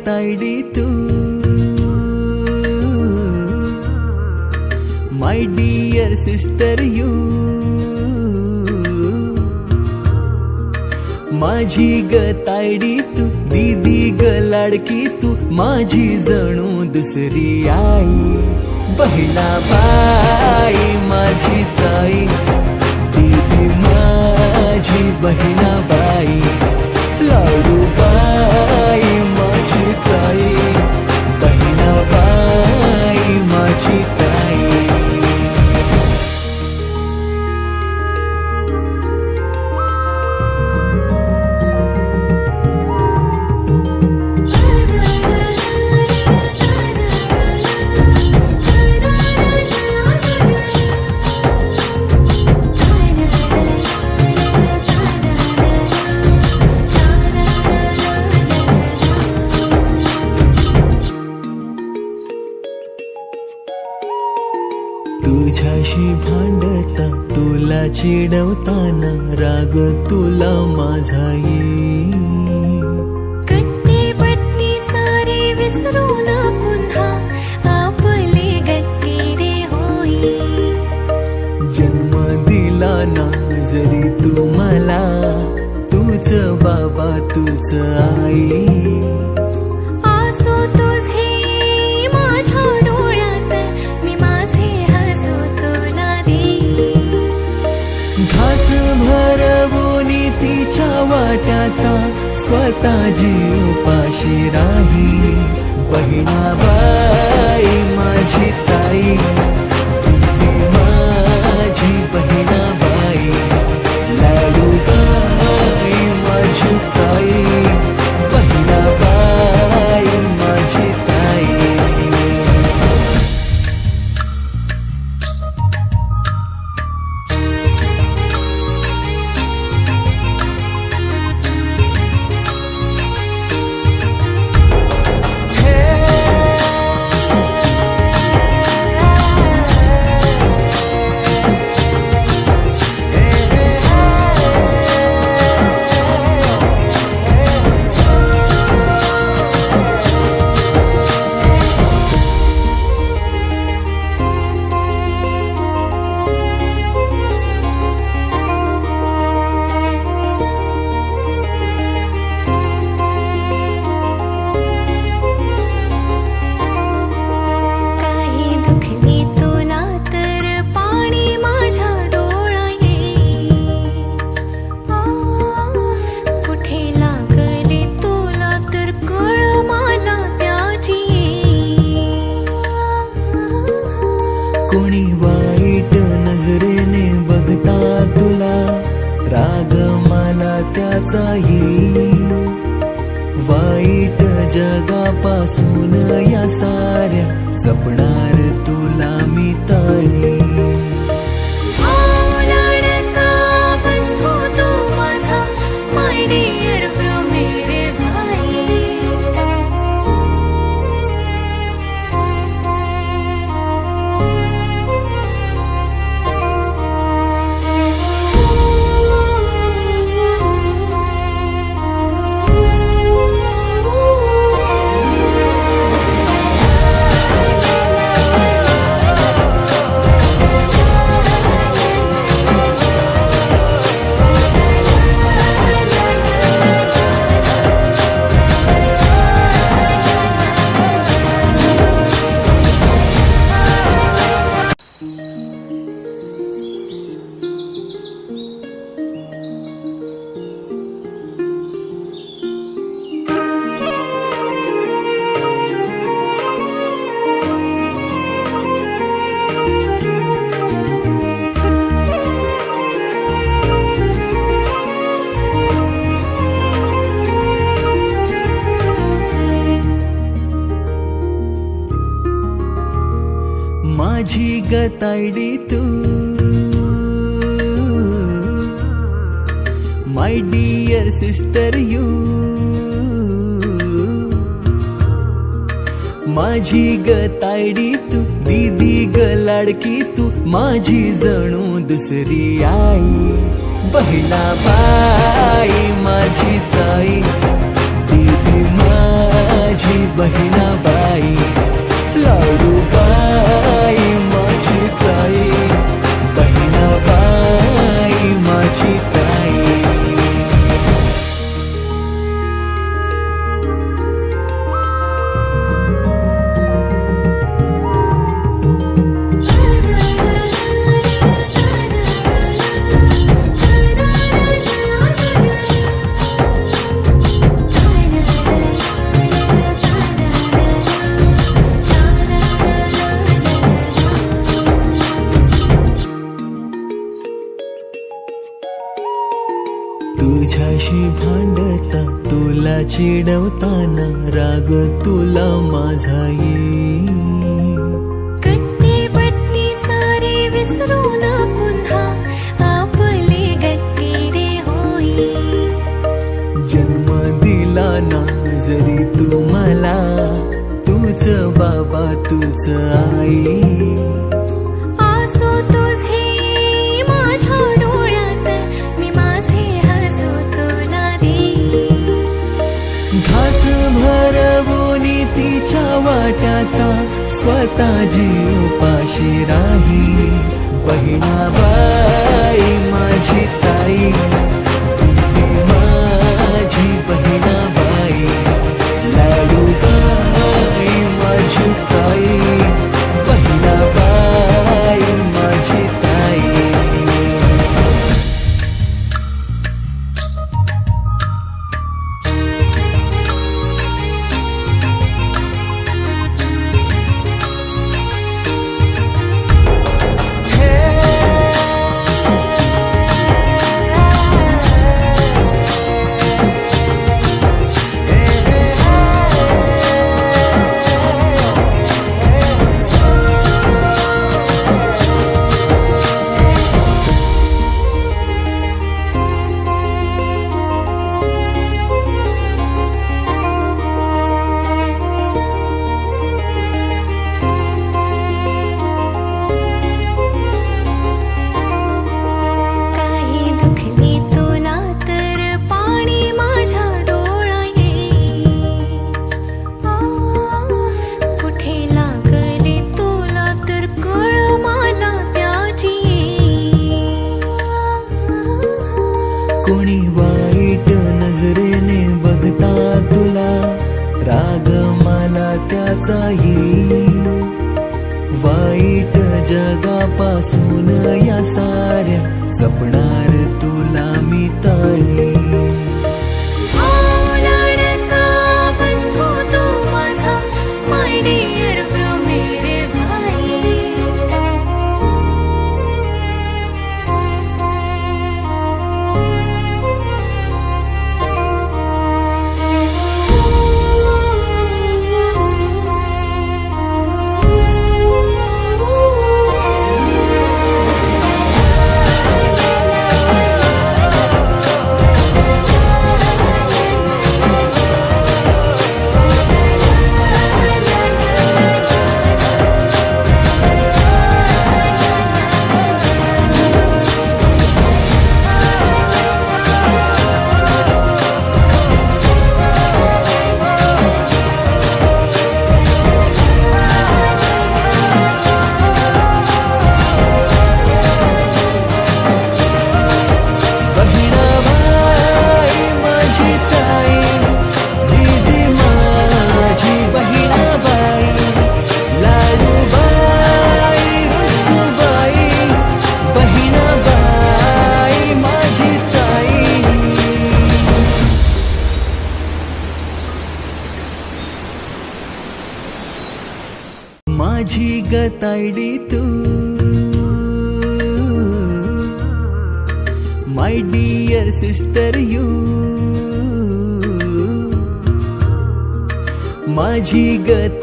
तायडी तू my dear sister you माझी ग तायडी तू दीदी ग लाडकी तू माझी जणू दुसरी आई बहिणाबाई माझी ताई दीदी माझी बहिणाबाई लाडूबाई माझी ताई बहिणाबाई माझी ताई तुझ्याशी भांडता तुला चिडवताना राग तुला माझा येईल गट्टी बट्टी सारी विसरून पुन्हा आपले गट्टी रे होईल जन्म दिला ना जरी तू मला तूच बाबा तूच आई आसो तुझे माझ्या डोळ्यात मी माझे हसू तुला देईन घास भरवूनी तिच्या वाट्याचा स्वतः जीव उपाशी राही बहिणाबाई माझी ताई दीदी माझी बहिणाबाई लाडूबाई माझी ताई बहिणाबाई माझी ताई काही दुखली तुला तर पाणी माझ्या डोळा येईल कुठे लागले तुला तर कळ मला त्याची येईल कोणी वाईट नजरेने बघता तुला राग मला त्याचा येईल वाईट जगापासून या साऱ्या जपणार तुला मी ताई भाऊ लाडका बंधू तू माझा माय डिअर ब्रो मेरे भाई माझी ग तायडी तू माय डियर सिस्टर यू माझी ग तायडी तू दीदी ग लाडकी तू माझी जणू दुसरी आई बहिणाबाई माझी ताई दीदी माझी माझी बहिणाबाई, लाडूबाई माझी ताई, बहिणाबाई माझी ताई. तुझ्याशी भांडता, तुला चिडवताना राग तुला माझा येईल. कट्टी बट्टी सारी विसरून पुन्हा आपले गट्टी रे होईल. जन्म दिला ना जरी तू मला, तूच बाबा तूच आई. आसू तुझे माझ्या डोळ्यात, मी माझे हसू तुला देईन. घास भरवून तिच्या वाट्याचा स्वतः जीव पाशी राही. बहिणाबाई माझी ताई, ती माझी बहिणाबाई, लाडूबाई माझी ताई, बहिणाबाई माझी ताई. काही दुखली तुला तर पाणी माझ्या डोळा येईल. कुठे लागले तुला तर कळ मला त्याची येईल. कोणी वाईट नजरेने बघता तुला, राग मला त्याचा येईल. वाईट जगापासून या साऱ्या जपणार तुला मी ताई. लाडका बंधू तू माझा, माय डिअर ब्रो मेरे भाई. माझी गतायडी तू, माय डिअर सिस्टर यू, माझी गता